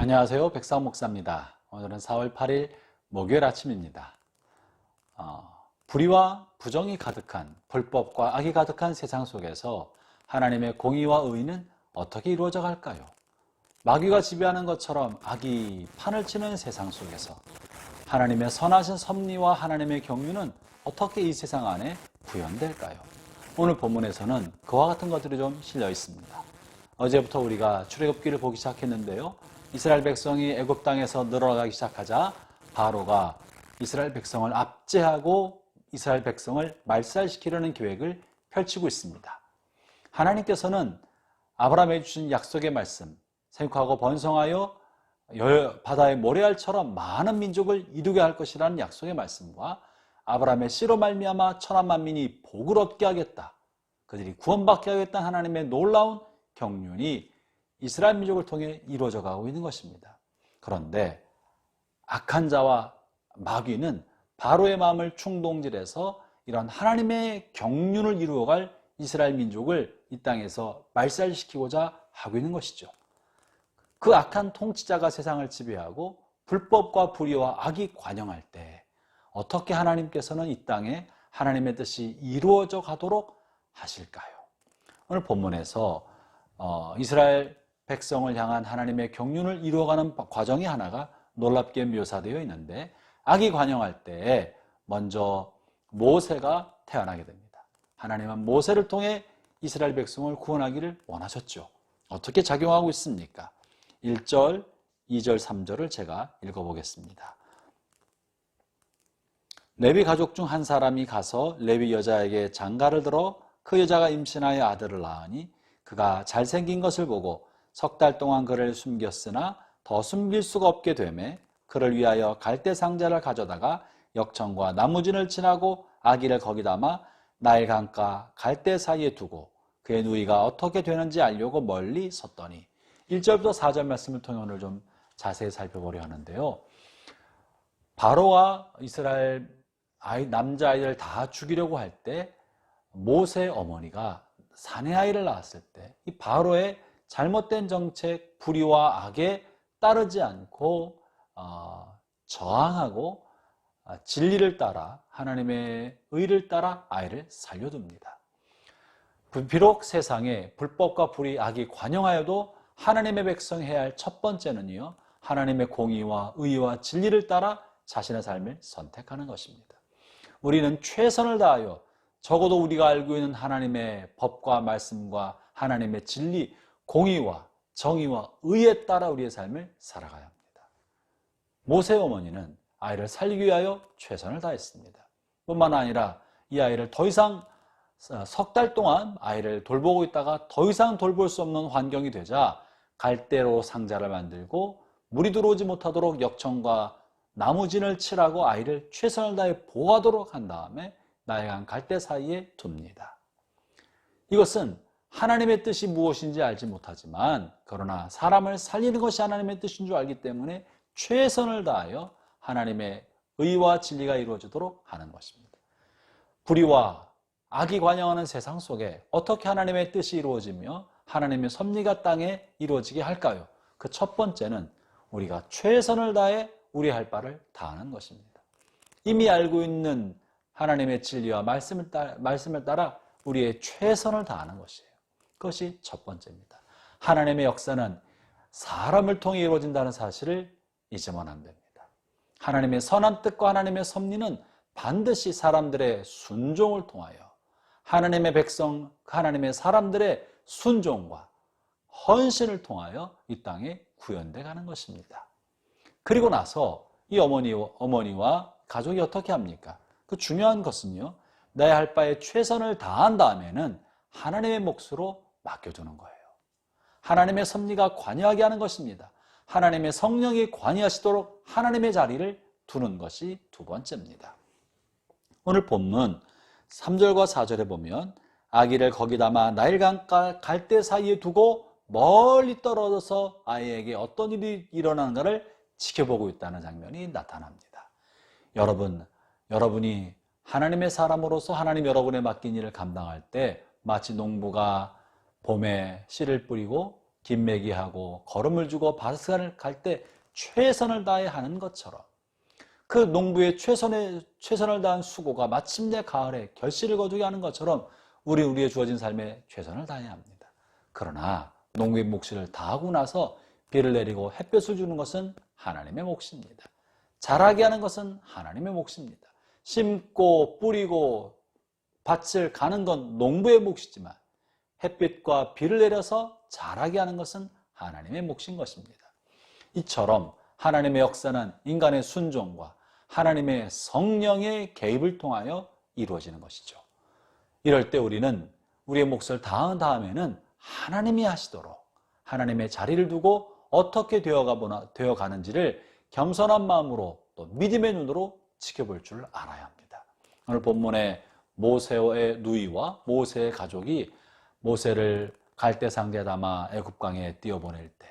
안녕하세요. 백상 목사입니다. 오늘은 4월 8일 목요일 아침입니다. 불의와 부정이 가득한, 불법과 악이 가득한 세상 속에서 하나님의 공의와 의는 어떻게 이루어져 갈까요? 마귀가 지배하는 것처럼 악이 판을 치는 세상 속에서 하나님의 선하신 섭리와 하나님의 경륜은 어떻게 이 세상 안에 구현될까요? 오늘 본문에서는 그와 같은 것들이 좀 실려 있습니다. 어제부터 우리가 출애굽기를 보기 시작했는데요. 이스라엘 백성이 애굽 땅에서 늘어나기 시작하자 바로가 이스라엘 백성을 압제하고 이스라엘 백성을 말살시키려는 계획을 펼치고 있습니다. 하나님께서는 아브라함에게 주신 약속의 말씀, 생육하고 번성하여 바다의 모래알처럼 많은 민족을 이루게 할 것이라는 약속의 말씀과 아브라함의 씨로 말미암아 천한 만민이 복을 얻게 하겠다, 그들이 구원받게 하겠다는 하나님의 놀라운 경륜이 이스라엘 민족을 통해 이루어져 가고 있는 것입니다. 그런데 악한 자와 마귀는 바로의 마음을 충동질해서 이런 하나님의 경륜을 이루어갈 이스라엘 민족을 이 땅에서 말살시키고자 하고 있는 것이죠. 그 악한 통치자가 세상을 지배하고 불법과 불의와 악이 관영할 때 어떻게 하나님께서는 이 땅에 하나님의 뜻이 이루어져 가도록 하실까요? 오늘 본문에서 이스라엘 백성을 향한 하나님의 경륜을 이루어가는 과정이 하나가 놀랍게 묘사되어 있는데, 악이 관영할 때 먼저 모세가 태어나게 됩니다. 하나님은 모세를 통해 이스라엘 백성을 구원하기를 원하셨죠. 어떻게 작용하고 있습니까? 1절, 2절, 3절을 제가 읽어보겠습니다. 레위 가족 중 한 사람이 가서 레위 여자에게 장가를 들어 그 여자가 임신하여 아들을 낳으니 그가 잘생긴 것을 보고 석 달 동안 그를 숨겼으나 더 숨길 수가 없게 되매 그를 위하여 갈대 상자를 가져다가 역청과 나무진을 칠하고 아기를 거기 담아 나일 강가 갈대 사이에 두고 그의 누이가 어떻게 되는지 알려고 멀리 섰더니, 1절부터 4절 말씀을 통해 오늘 좀 자세히 살펴보려 하는데요. 바로와 이스라엘 남자아이들 다 죽이려고 할 때 모세 어머니가 사내아이를 낳았을 때 이 바로의 잘못된 정책, 불의와 악에 따르지 않고 저항하고 진리를 따라 하나님의 의를 따라 아이를 살려둡니다. 비록 세상에 불법과 불의, 악이 관영하여도 하나님의 백성이 해야 할 첫 번째는요, 하나님의 공의와 의와 진리를 따라 자신의 삶을 선택하는 것입니다. 우리는 최선을 다하여 적어도 우리가 알고 있는 하나님의 법과 말씀과 하나님의 진리, 공의와 정의와 의에 따라 우리의 삶을 살아가야 합니다. 모세 어머니는 아이를 살리기 위하여 최선을 다했습니다. 뿐만 아니라 이 아이를 더 이상 석 달 동안 아이를 돌보고 있다가 더 이상 돌볼 수 없는 환경이 되자 갈대로 상자를 만들고 물이 들어오지 못하도록 역청과 나무진을 칠하고 아이를 최선을 다해 보호하도록 한 다음에 나일강 갈대 사이에 둡니다. 이것은 하나님의 뜻이 무엇인지 알지 못하지만, 그러나 사람을 살리는 것이 하나님의 뜻인 줄 알기 때문에 최선을 다하여 하나님의 의와 진리가 이루어지도록 하는 것입니다. 불의와 악이 관영하는 세상 속에 어떻게 하나님의 뜻이 이루어지며 하나님의 섭리가 땅에 이루어지게 할까요? 그 첫 번째는 우리가 최선을 다해 우리 할 바를 다하는 것입니다. 이미 알고 있는 하나님의 진리와 말씀을 따라 우리의 최선을 다하는 것이에요. 그것이 첫 번째입니다. 하나님의 역사는 사람을 통해 이루어진다는 사실을 잊으면 안 됩니다. 하나님의 선한 뜻과 하나님의 섭리는 반드시 사람들의 순종을 통하여 하나님의 백성, 하나님의 사람들의 순종과 헌신을 통하여 이 땅에 구현돼 가는 것입니다. 그리고 나서 이 어머니와 가족이 어떻게 합니까? 그 중요한 것은요, 내 할 바에 최선을 다한 다음에는 하나님의 몫으로 맡겨두는 거예요. 하나님의 섭리가 관여하게 하는 것입니다. 하나님의 성령이 관여하시도록 하나님의 자리를 두는 것이 두 번째입니다. 오늘 본문 3절과 4절에 보면 아기를 거기 담아 나일강가 갈대 사이에 두고 멀리 떨어져서 아이에게 어떤 일이 일어나는가를 지켜보고 있다는 장면이 나타납니다. 여러분이 하나님의 사람으로서 하나님 여러분에 맡긴 일을 감당할 때 마치 농부가 봄에 씨를 뿌리고 김매기하고 걸음을 주고 밭을 갈 때 최선을 다해 하는 것처럼 그 농부의 최선을 다한 수고가 마침내 가을에 결실을 거두게 하는 것처럼 우리의 주어진 삶에 최선을 다해야 합니다. 그러나 농부의 몫을 다하고 나서 비를 내리고 햇볕을 주는 것은 하나님의 몫입니다. 자라게 하는 것은 하나님의 몫입니다. 심고 뿌리고 밭을 가는 건 농부의 몫이지만 햇빛과 비를 내려서 자라게 하는 것은 하나님의 몫인 것입니다. 이처럼 하나님의 역사는 인간의 순종과 하나님의 성령의 개입을 통하여 이루어지는 것이죠. 이럴 때 우리는 우리의 몫을 다한 다음에는 하나님이 하시도록 하나님의 자리를 두고 어떻게 되어가는지를 겸손한 마음으로 또 믿음의 눈으로 지켜볼 줄 알아야 합니다. 오늘 본문에 모세의 누이와 모세의 가족이 모세를 갈대상자에 담아 애굽강에 띄어보낼 때,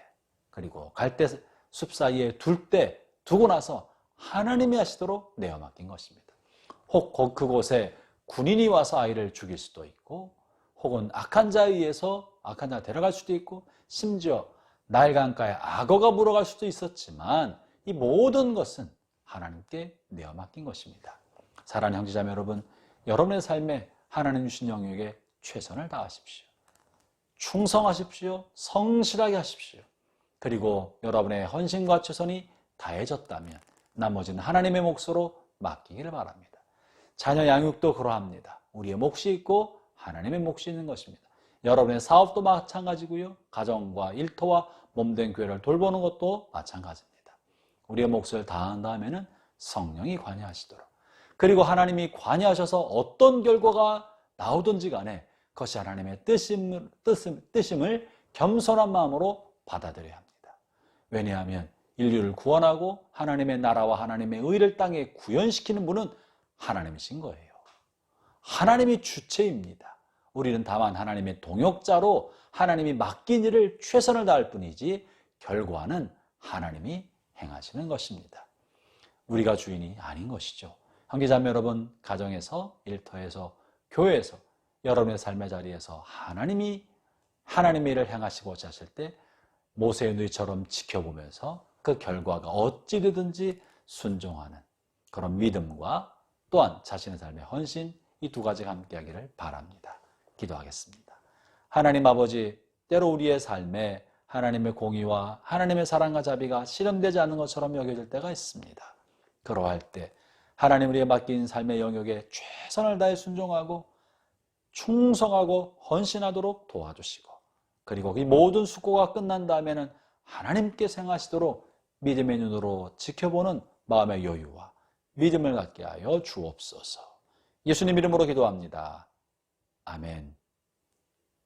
그리고 갈대숲 사이에 둘 때 두고 나서 하나님이 하시도록 내어 맡긴 것입니다. 혹 그곳에 군인이 와서 아이를 죽일 수도 있고, 혹은 악한 자에 의해서 악한 자가 데려갈 수도 있고, 심지어 나일 강가에 악어가 물어갈 수도 있었지만 이 모든 것은 하나님께 내어 맡긴 것입니다. 사랑하는 형제자매 여러분, 여러분의 삶에 하나님 주신 영역에 최선을 다하십시오. 충성하십시오. 성실하게 하십시오. 그리고 여러분의 헌신과 최선이 다해졌다면 나머지는 하나님의 몫으로 맡기기를 바랍니다. 자녀 양육도 그러합니다. 우리의 몫이 있고 하나님의 몫이 있는 것입니다. 여러분의 사업도 마찬가지고요. 가정과 일터와 몸된 교회를 돌보는 것도 마찬가지입니다. 우리의 몫을 다한 다음에는 성령이 관여하시도록, 그리고 하나님이 관여하셔서 어떤 결과가 나오든지 간에 그것이 하나님의 뜻임을 겸손한 마음으로 받아들여야 합니다. 왜냐하면 인류를 구원하고 하나님의 나라와 하나님의 의를 땅에 구현시키는 분은 하나님이신 거예요. 하나님이 주체입니다. 우리는 다만 하나님의 동역자로 하나님이 맡긴 일을 최선을 다할 뿐이지 결과는 하나님이 행하시는 것입니다. 우리가 주인이 아닌 것이죠. 형제자매 여러분, 가정에서, 일터에서, 교회에서, 여러분의 삶의 자리에서 하나님의 일을 행하시고자 하실 때 모세의 누이처럼 지켜보면서 그 결과가 어찌 되든지 순종하는 그런 믿음과 또한 자신의 삶의 헌신, 이 두 가지가 함께하기를 바랍니다. 기도하겠습니다. 하나님 아버지, 때로 우리의 삶에 하나님의 공의와 하나님의 사랑과 자비가 실현되지 않는 것처럼 여겨질 때가 있습니다. 그러할 때 하나님 우리에게 맡긴 삶의 영역에 최선을 다해 순종하고 충성하고 헌신하도록 도와주시고, 그리고 이 모든 수고가 끝난 다음에는 하나님께 행하시도록 믿음의 눈으로 지켜보는 마음의 여유와 믿음을 갖게 하여 주옵소서. 예수님 이름으로 기도합니다. 아멘.